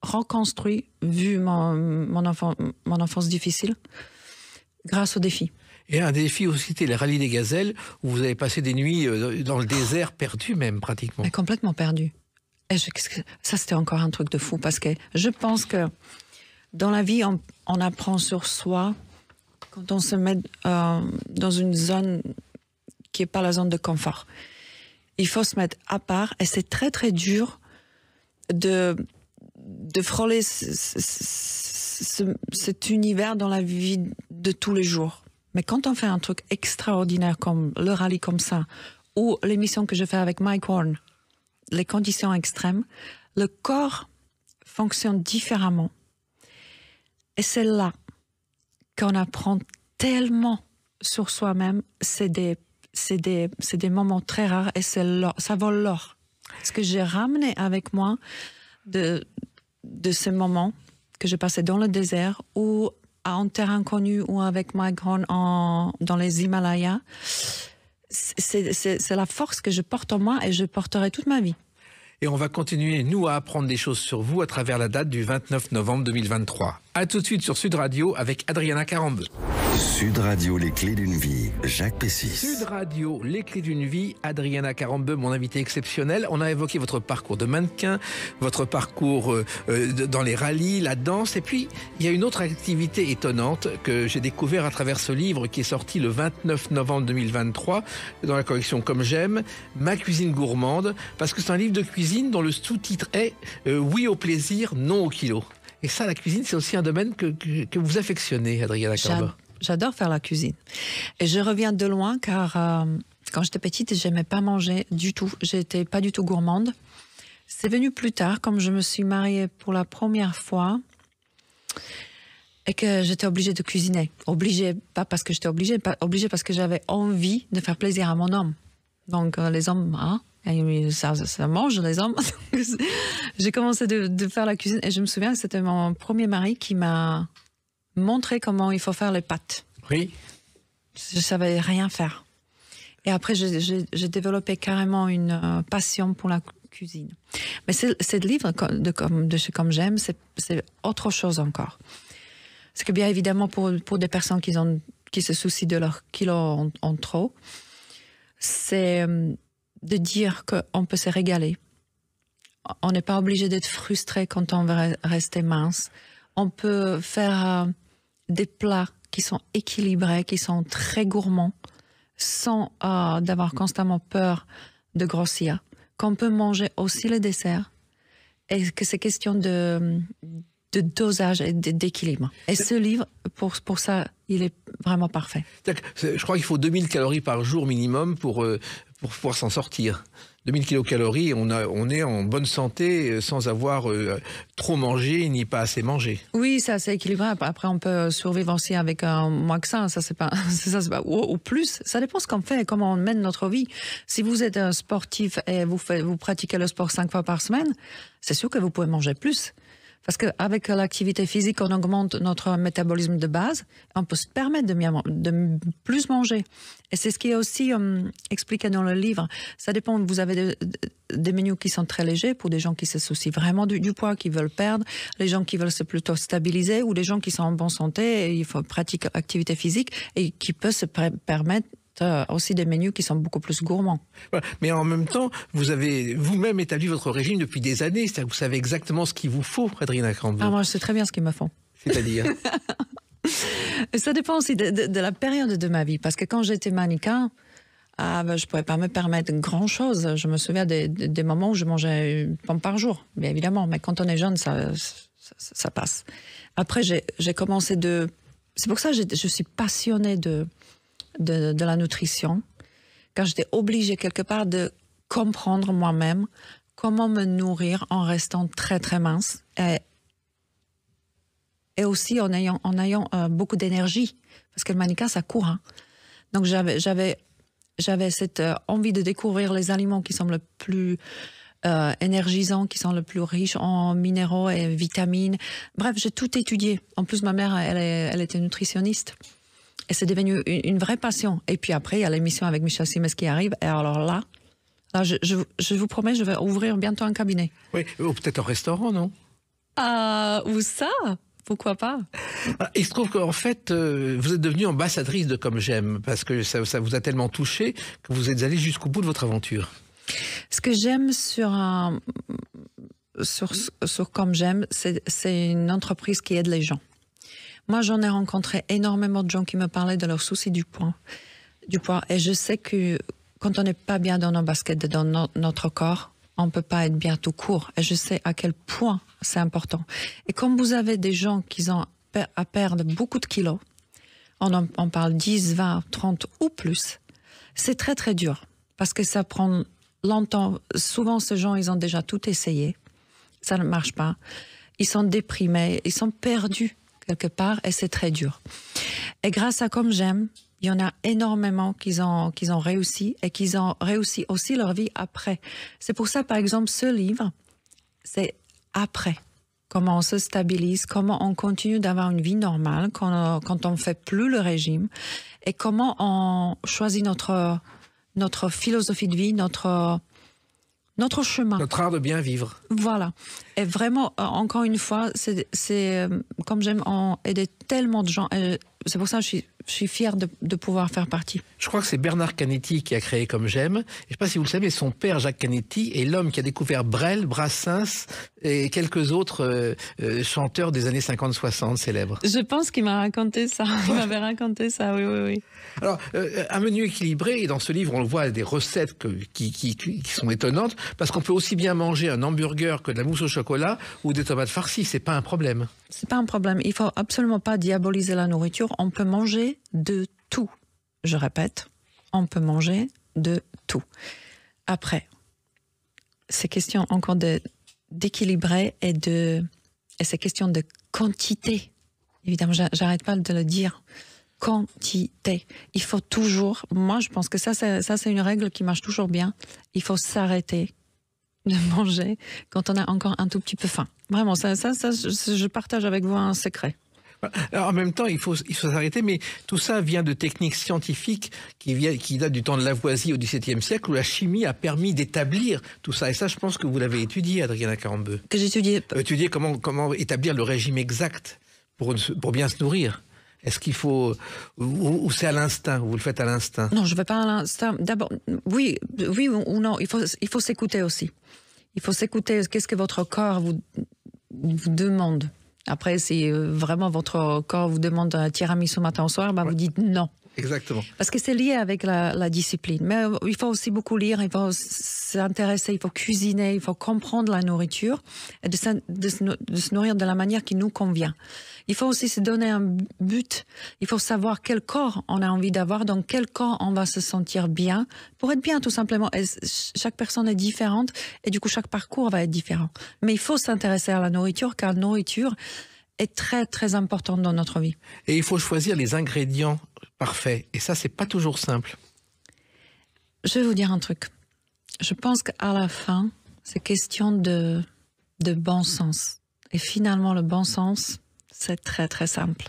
reconstruit vu mon enfance difficile. Grâce au défi. Et un défi aussi, c'était les rallyes des gazelles, où vous avez passé des nuits dans le désert, perdu même, pratiquement. Mais complètement perdu. Et ça, c'était encore un truc de fou, parce que je pense que dans la vie, on apprend sur soi quand on se met dans une zone qui n'est pas la zone de confort. Il faut se mettre à part, et c'est très très dur de frôler cet univers dans la vie de tous les jours. Mais quand on fait un truc extraordinaire comme le rallye comme ça, ou l'émission que je fais avec Mike Horn, les conditions extrêmes, le corps fonctionne différemment. Et c'est là qu'on apprend tellement sur soi-même, c'est des moments très rares et ça vaut l'or. Ce que j'ai ramené avec moi de ces moments que j'ai passés dans le désert ou en terre inconnue ou avec ma grande dans les Himalayas, c'est la force que je porte en moi et je porterai toute ma vie. Et on va continuer, nous, à apprendre des choses sur vous à travers la date du 29 novembre 2023. A tout de suite sur Sud Radio avec Adriana Carambeu. Sud Radio, les clés d'une vie, Jacques Pessis. Sud Radio, les clés d'une vie, Adriana Carambeu, mon invité exceptionnel. On a évoqué votre parcours de mannequin, votre parcours dans les rallyes, la danse. Et puis, il y a une autre activité étonnante que j'ai découvert à travers ce livre qui est sorti le 29 novembre 2023 dans la collection Comme j'aime, Ma cuisine gourmande, parce que c'est un livre de cuisine dont le sous-titre est Oui au plaisir, non au kilo. Et ça, la cuisine, c'est aussi un domaine que vous affectionnez, Adriana Carambeu. J'adore faire la cuisine. Et je reviens de loin car quand j'étais petite, j'aimais pas manger du tout. J'étais pas du tout gourmande. C'est venu plus tard, comme je me suis mariée pour la première fois et que j'étais obligée de cuisiner. Obligée, pas parce que j'étais obligée parce que j'avais envie de faire plaisir à mon homme. Donc les hommes, hein, ça mange les hommes. J'ai commencé de faire la cuisine et je me souviens que c'était mon premier mari qui m'a montré comment il faut faire les pâtes. Oui. Je savais rien faire. Et après, j'ai développé carrément une passion pour la cuisine. Mais ce livre de chez Comme j'aime, c'est autre chose encore. Parce que bien évidemment, pour des personnes qui se soucient de leur kilo en trop, c'est de dire qu'on peut se régaler. On n'est pas obligé d'être frustré quand on veut rester mince. On peut faire des plats qui sont équilibrés, qui sont très gourmands, sans d'avoir constamment peur de grossir. Qu'on peut manger aussi le dessert et que c'est question de dosage et d'équilibre. Et ce livre, pour ça, il est vraiment parfait. Je crois qu'il faut 2000 calories par jour minimum pour pouvoir s'en sortir. 2000 kilocalories, on est en bonne santé sans avoir trop mangé ni pas assez mangé. Oui, c'est assez équilibré. Après, on peut survivre aussi avec moins que ça. Ça, c'est pas, ou plus. Ça dépend ce qu'on fait et comment on mène notre vie. Si vous êtes un sportif et vous pratiquez le sport 5 fois par semaine, c'est sûr que vous pouvez manger plus. Parce qu'avec l'activité physique, on augmente notre métabolisme de base. On peut se permettre de plus manger. Et c'est ce qui est aussi expliqué dans le livre. Ça dépend, vous avez des menus qui sont très légers pour des gens qui se soucient vraiment du poids, qui veulent perdre, les gens qui veulent se plutôt stabiliser, ou des gens qui sont en bonne santé et il faut pratiquer activité physique et qui peuvent se permettre aussi des menus qui sont beaucoup plus gourmands. Voilà. Mais en même temps, vous avez vous-même établi votre régime depuis des années. C'est-à-dire que vous savez exactement ce qu'il vous faut, Adriana Carambeu. Ah, moi, je sais très bien ce qu'il me faut. C'est-à-dire Ça dépend aussi de la période de ma vie. Parce que quand j'étais mannequin, je ne pouvais pas me permettre grand-chose. Je me souviens des moments où je mangeais une pomme par jour, bien évidemment. Mais quand on est jeune, ça passe. Après, j'ai commencé C'est pour ça que je suis passionnée de la nutrition, car j'étais obligée quelque part de comprendre moi-même comment me nourrir en restant très très mince et aussi en ayant beaucoup d'énergie, parce que le mannequin ça court, hein. Donc j'avais cette envie de découvrir les aliments qui sont le plus énergisants, qui sont le plus riches en minéraux et vitamines. Bref, j'ai tout étudié. En plus, ma mère elle était nutritionniste. Et c'est devenu une vraie passion. Et puis après, il y a l'émission avec Michel Simès qui arrive. Et alors là je vous promets, je vais ouvrir bientôt un cabinet. Oui, ou peut-être un restaurant, non? Ou ça, pourquoi pas? Il se trouve qu'en fait, vous êtes devenue ambassadrice de Comme j'aime, parce que ça vous a tellement touché que vous êtes allée jusqu'au bout de votre aventure. Ce que j'aime sur Comme j'aime, c'est une entreprise qui aide les gens. Moi, j'en ai rencontré énormément de gens qui me parlaient de leurs soucis du poids. Et je sais que quand on n'est pas bien dans nos baskets, dans notre corps, on ne peut pas être bien tout court. Et je sais à quel point c'est important. Et comme vous avez des gens qui ont à perdre beaucoup de kilos, on parle 10, 20, 30 ou plus, c'est très très dur. Parce que ça prend longtemps. Souvent, ces gens, ils ont déjà tout essayé. Ça ne marche pas. Ils sont déprimés, ils sont perdus quelque part, et c'est très dur. Et grâce à Comme j'aime, il y en a énormément qui ont réussi et qui ont réussi aussi leur vie après. C'est pour ça, par exemple, ce livre, c'est après. Comment on se stabilise, comment on continue d'avoir une vie normale quand on ne fait plus le régime et comment on choisit notre philosophie de vie, notre chemin. Notre art de bien vivre. Voilà. Et vraiment, encore une fois, c'est Comme j'aime aider tellement de gens. Et c'est pour ça que je suis fière de pouvoir faire partie. Je crois que c'est Bernard Canetti qui a créé Comme j'aime. Et je ne sais pas si vous le savez, son père, Jacques Canetti, est l'homme qui a découvert Brel, Brassens et quelques autres chanteurs des années 50-60 célèbres. Je pense qu'il m'a raconté ça. Il m'avait raconté ça, oui. Alors, un menu équilibré, et dans ce livre, on le voit, des recettes qui sont étonnantes, parce qu'on peut aussi bien manger un hamburger que de la mousse au chocolat ou des tomates farcies, c'est pas un problème. C'est pas un problème. Il faut absolument pas diaboliser la nourriture. On peut manger de tout. Je répète, on peut manger de tout. Après, c'est question encore d'équilibrer et c'est question de quantité. Évidemment, j'arrête pas de le dire. Quantité. Il faut toujours, moi je pense que ça c'est une règle qui marche toujours bien. Il faut s'arrêter de manger quand on a encore un tout petit peu faim. Vraiment, ça je partage avec vous un secret. Alors, en même temps, il faut s'arrêter, mais tout ça vient de techniques scientifiques qui datent du temps de Lavoisier au XVIIe siècle, où la chimie a permis d'établir tout ça. Et ça, je pense que vous l'avez étudié, Adriana Carambeu. Que j'ai étudié. Étudier comment établir le régime exact pour bien se nourrir. Est-ce qu'il faut... Ou c'est à l'instinct, vous le faites à l'instinct? Non, je ne vais pas à l'instinct. D'abord, oui ou non, il faut s'écouter aussi. Il faut s'écouter, qu'est-ce que votre corps vous demande. Après, si vraiment votre corps vous demande un tiramisu matin au soir, vous dites non. Exactement. Parce que c'est lié avec la discipline. Mais il faut aussi beaucoup lire, il faut s'intéresser, il faut cuisiner, il faut comprendre la nourriture et de se nourrir de la manière qui nous convient. Il faut aussi se donner un but. Il faut savoir quel corps on a envie d'avoir, dans quel corps on va se sentir bien, pour être bien tout simplement. Et chaque personne est différente et du coup chaque parcours va être différent. Mais il faut s'intéresser à la nourriture, car la nourriture est très très importante dans notre vie. Et il faut choisir les ingrédients parfaits. Et ça, c'est pas toujours simple. Je vais vous dire un truc. Je pense qu'à la fin, c'est question de bon sens. Et finalement, le bon sens, c'est très très simple.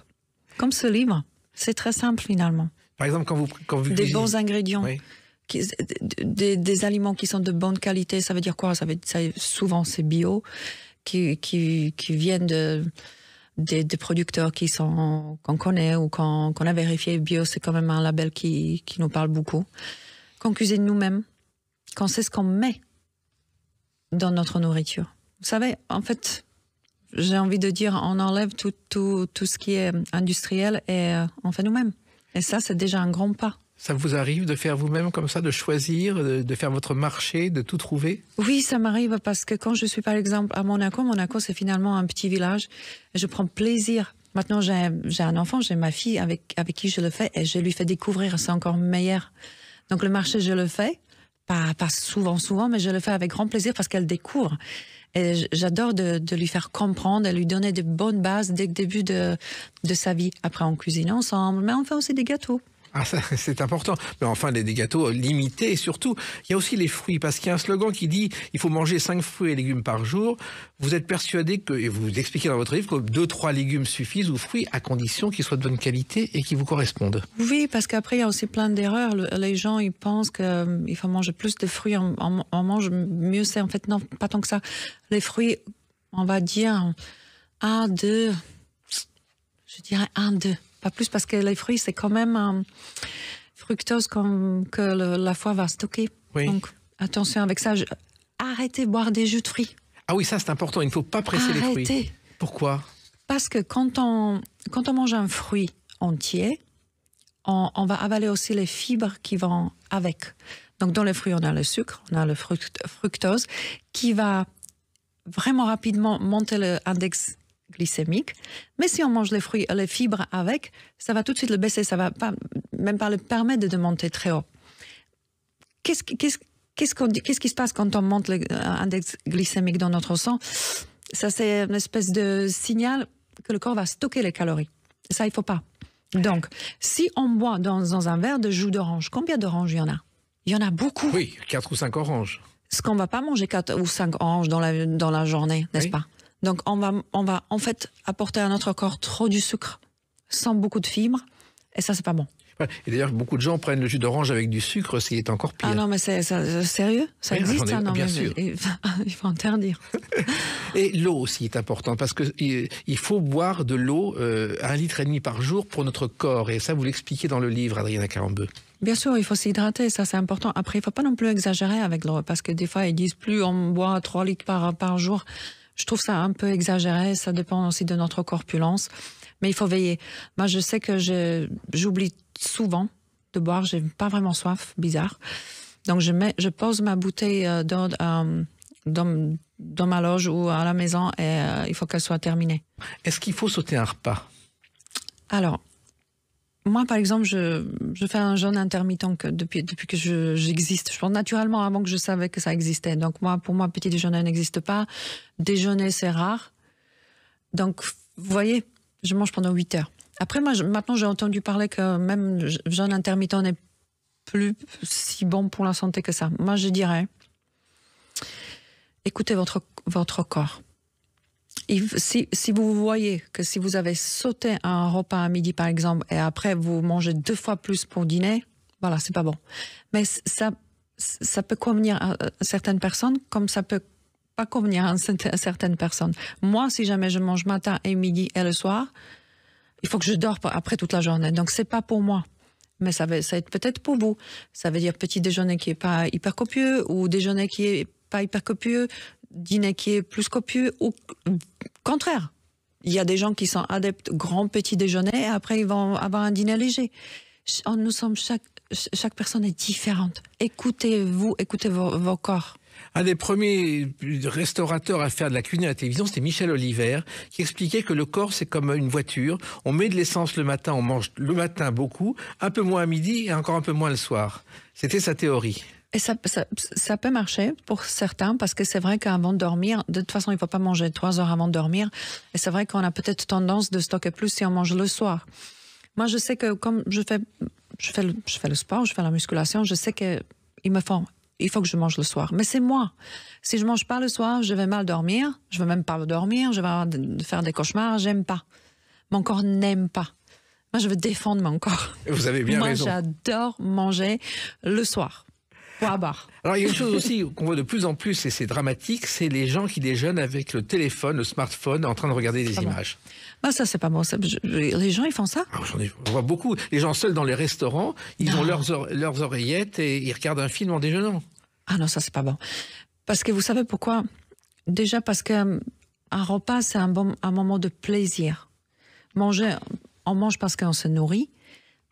Comme ce livre, c'est très simple finalement. Par exemple, quand vous des bons ingrédients, oui. Des aliments qui sont de bonne qualité, ça veut dire quoi? Souvent, c'est bio, qui viennent des producteurs qu'on connaît ou qu'on a vérifié. Bio, c'est quand même un label qui nous parle beaucoup. Qu'on cuisine nous-mêmes, qu'on sait ce qu'on met dans notre nourriture. Vous savez, en fait, j'ai envie de dire, on enlève tout ce qui est industriel et on fait nous-mêmes. Et ça, c'est déjà un grand pas. Ça vous arrive de faire vous-même comme ça, de choisir, de faire votre marché, de tout trouver? Oui, ça m'arrive parce que quand je suis par exemple à Monaco, c'est finalement un petit village et je prends plaisir. Maintenant, j'ai un enfant, j'ai ma fille avec qui je le fais et je lui fais découvrir, c'est encore meilleur. Donc le marché, je le fais, pas souvent, mais je le fais avec grand plaisir parce qu'elle découvre. Et j'adore de lui faire comprendre et lui donner de bonnes bases dès le début de sa vie. Après, on cuisine ensemble, mais on fait aussi des gâteaux. Ah, ça, c'est important. Mais enfin, des gâteaux limités. Et surtout, il y a aussi les fruits. Parce qu'il y a un slogan qui dit « Il faut manger 5 fruits et légumes par jour ». Vous êtes persuadé que, et vous l'expliquez dans votre livre, que 2-3 légumes suffisent ou fruits à condition qu'ils soient de bonne qualité et qui vous correspondent. Oui, parce qu'après, il y a aussi plein d'erreurs. Les gens, ils pensent qu'il faut manger plus de fruits, on mange mieux. C'est en fait, non, pas tant que ça. Les fruits, on va dire 1, 2, je dirais 1, 2. Pas plus, parce que les fruits, c'est quand même un fructose que la foie va stocker. Oui. Donc, attention avec ça. Arrêtez de boire des jus de fruits. Ah oui, ça, c'est important. Il ne faut pas presser les fruits. Pourquoi? Parce que quand on mange un fruit entier, on va avaler aussi les fibres qui vont avec. Donc, dans les fruits, on a le sucre, on a le fructose, qui va vraiment rapidement monter l'index glycémique, mais si on mange les fruits, les fibres avec, ça va tout de suite le baisser, ça va même pas le permettre de monter très haut. Qu'est-ce qui se passe quand on monte l'index glycémique dans notre sang? Ça, c'est une espèce de signal que le corps va stocker les calories. Ça, il faut pas. Donc, si on boit dans un verre de jus d'orange, combien d'oranges il y en a? Il y en a beaucoup. Oui, 4 ou 5 oranges. Ce qu'on ne va pas manger 4 ou 5 oranges dans la journée, n'est-ce Oui. pas? Donc, on va en fait apporter à notre corps trop du sucre, sans beaucoup de fibres, et ça, c'est pas bon. Ouais. Et d'ailleurs, beaucoup de gens prennent le jus d'orange avec du sucre, ce qui est encore pire. Ah non, mais c'est sérieux? Ça Oui, existe, j'en ai- ça? Non, bien mais sûr. il faut interdire. Et l'eau aussi est importante, parce que il faut boire de l'eau 1,5 litre par jour pour notre corps. Et ça, vous l'expliquez dans le livre, Adriana Carambeu. Bien sûr, il faut s'hydrater, ça c'est important. Après, il ne faut pas non plus exagérer avec l'eau, parce que des fois, ils disent plus on boit 3 litres par jour. Je trouve ça un peu exagéré, ça dépend aussi de notre corpulence. Mais il faut veiller. Moi, je sais que j'oublie souvent de boire, j'ai pas vraiment soif, bizarre. Donc, je pose ma bouteille d'eau dans ma loge ou à la maison et il faut qu'elle soit terminée. Est-ce qu'il faut sauter un repas? Alors, moi, par exemple, je fais un jeûne intermittent depuis que j'existe. Je pense naturellement avant que je savais que ça existait. Donc, pour moi, petit déjeuner n'existe pas. Déjeuner, c'est rare. Donc, vous voyez, je mange pendant 8 heures. Après, maintenant, j'ai entendu parler que même jeûne intermittent n'est plus si bon pour la santé que ça. Moi, je dirais, écoutez votre corps. Si vous voyez que si vous avez sauté un repas à midi, par exemple, et après vous mangez 2 fois plus pour dîner, voilà, c'est pas bon. Mais ça peut convenir à certaines personnes, comme ça peut pas convenir à certaines personnes. Moi, si jamais je mange matin et midi et le soir, il faut que je dors après toute la journée. Donc, c'est pas pour moi. Mais ça va être peut-être pour vous. Ça veut dire petit déjeuner qui est pas hyper copieux ou déjeuner qui est pas hyper copieux, dîner qui est plus copieux ou contraire. Il y a des gens qui sont adeptes grand petit déjeuner et après ils vont avoir un dîner léger. Nous sommes chaque personne est différente. Écoutez-vous, écoutez vos corps. Un des premiers restaurateurs à faire de la cuisine à la télévision, c'était Michel Oliver, qui expliquait que le corps, c'est comme une voiture. On met de l'essence le matin, on mange le matin beaucoup, un peu moins à midi et encore un peu moins le soir. C'était sa théorie. Et ça peut marcher pour certains, parce que c'est vrai qu'avant de dormir, de toute façon, il ne faut pas manger 3 heures avant de dormir. Et c'est vrai qu'on a peut-être tendance de stocker plus si on mange le soir. Moi, je sais que comme je fais le sport, je fais la musculation, je sais il faut que je mange le soir. Mais c'est moi. Si je mange pas le soir, je vais mal dormir. Je vais même pas dormir. Je vais faire des cauchemars. J'aime pas. Mon corps n'aime pas. Moi, je veux défendre mon corps. Vous avez bien raison. Moi, j'adore manger le soir. Boire à boire. Alors, il y a une chose aussi qu'on voit de plus en plus, et c'est dramatique, c'est les gens qui déjeunent avec le téléphone, le smartphone, en train de regarder des images. Bah, ça, c'est pas bon. Les gens, ils font ça. Ah, on voit beaucoup. Les gens seuls dans les restaurants, ils ont leurs oreillettes et ils regardent un film en déjeunant. Ah non, ça, c'est pas bon. Parce que vous savez pourquoi? Déjà parce qu'un repas, c'est un moment de plaisir. Manger, on mange parce qu'on se nourrit,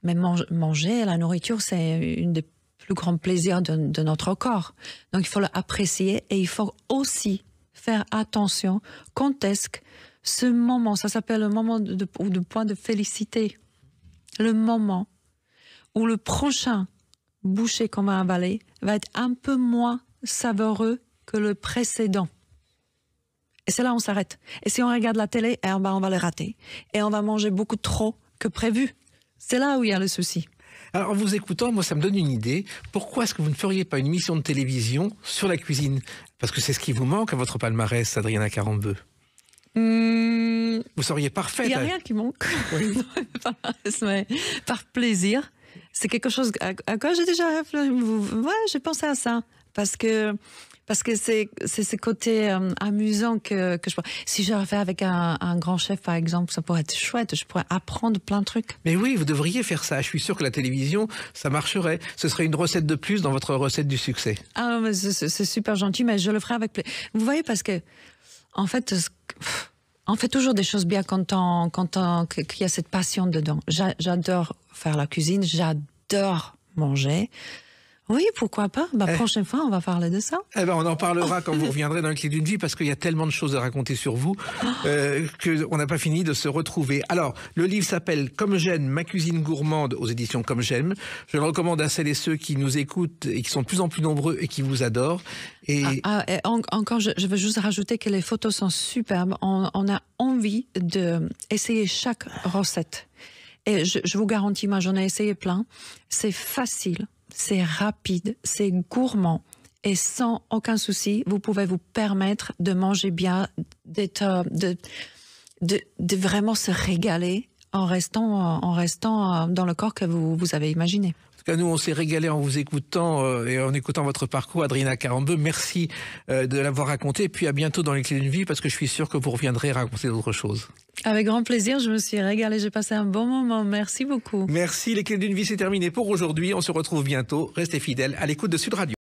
mais manger, la nourriture, c'est une des plus grands plaisirs de notre corps. Donc, il faut l'apprécier et il faut aussi faire attention quand est-ce que ce moment, ça s'appelle le moment de point de félicité, le moment où le prochain bouchée qu'on va avaler va être un peu moins savoureux que le précédent. Et c'est là où on s'arrête. Et si on regarde la télé, on va le rater. Et on va manger beaucoup trop que prévu. C'est là où il y a le souci. Alors, en vous écoutant, moi, ça me donne une idée. Pourquoi est-ce que vous ne feriez pas une émission de télévision sur la cuisine? Parce que c'est ce qui vous manque à votre palmarès, Adriana Carambeu. Vous seriez parfaite. Il n'y a rien qui manque. Oui. Mais par plaisir. C'est quelque chose à quoi j'ai déjà réfléchi. Ouais, j'ai pensé à ça. Parce que c'est ce côté amusant que je pourrais. Si je le fais avec un grand chef, par exemple, ça pourrait être chouette. Je pourrais apprendre plein de trucs. Mais oui, vous devriez faire ça. Je suis sûr que la télévision, ça marcherait. Ce serait une recette de plus dans votre recette du succès. Ah non, mais c'est super gentil, mais je le ferai avec plaisir. Vous voyez, parce que, en fait, on fait toujours des choses bien quand qu'il y a cette passion dedans. J'adore faire la cuisine, j'adore manger. Oui, pourquoi pas? Prochaine fois, on va parler de ça. Eh ben, on en parlera quand vous reviendrez dans les Clés d'une vie, parce qu'il y a tellement de choses à raconter sur vous qu'on n'a pas fini de se retrouver. Alors, le livre s'appelle Comme j'aime, ma cuisine gourmande, aux éditions Comme j'aime. Je le recommande à celles et ceux qui nous écoutent et qui sont de plus en plus nombreux et qui vous adorent. Et encore, je veux juste rajouter que les photos sont superbes. On a envie d'essayer chaque recette. Et je vous garantis, moi j'en ai essayé plein. C'est facile, c'est rapide, c'est gourmand. Et sans aucun souci, vous pouvez vous permettre de manger bien, de vraiment se régaler en restant dans le corps que vous avez imaginé. Nous, on s'est régalé en vous écoutant et en écoutant votre parcours, Adrina Carambeu. Merci de l'avoir raconté. Et puis à bientôt dans les Clés d'une vie, parce que je suis sûr que vous reviendrez raconter d'autres choses. Avec grand plaisir, je me suis régalée, j'ai passé un bon moment. Merci beaucoup. Merci, les Clés d'une vie, c'est terminé pour aujourd'hui. On se retrouve bientôt. Restez fidèles à l'écoute de Sud Radio.